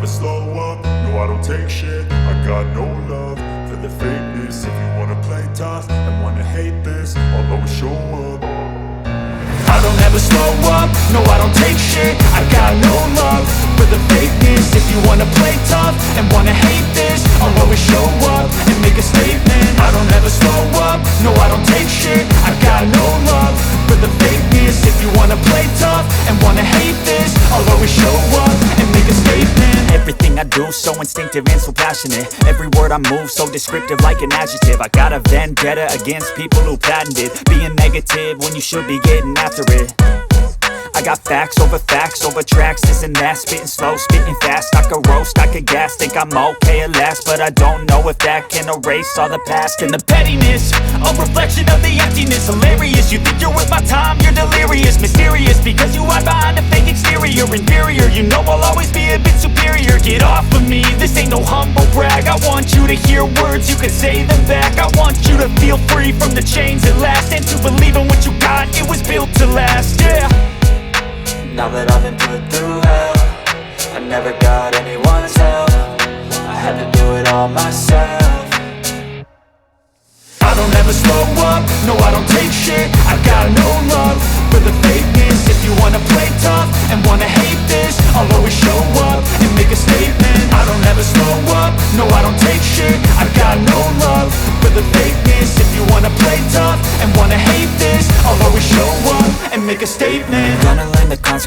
slow up, no I don't take shit. I got no love for the fakeness. If you wanna play tough and wanna hate this, I'll always show up. I don't ever slow up, no I don't take shit. I got no love for the fakeness. If you wanna play tough and wanna hate this, I'll always show up and make a statement. I don't ever slow up, no I don't take shit. I got no love for the fakeness. If you wanna play tough and wanna hate this, I'll always show up and make a statement. Everything I do so instinctive and so passionate. Every word I move so descriptive like an adjective. I got a vendetta against people who patented being negative when you should be getting after it. I got facts over tracks, this and that. Spitting slow, spitting fast, I could roast, I could gas. Think I'm okay at last, but I don't know if that can erase all the past. And the pettiness, a reflection of the emptiness. Hilarious, you think you're worth my time, you're delirious. Mysterious, because you hide behind a fake exterior. Inferior, you know I'll always be a bit superior. Get off of me, this ain't no humble brag. I want you to hear words, you can say them back. I want you to feel free from the chains at last, and to believe in what you got, it was built to last, yeah. Now that I've been put through hell, I never got anyone's help. I had to do it all myself. I don't ever slow up, no I don't take shit. I got no love for the fakeness. If you wanna play tough and wanna hate this, I'll always show up and make a statement. I don't ever slow up, no I don't take shit. I got no love for the fakeness. If you wanna play tough and wanna hate this, I'll always show up and make a statement. Gonna learn the consequences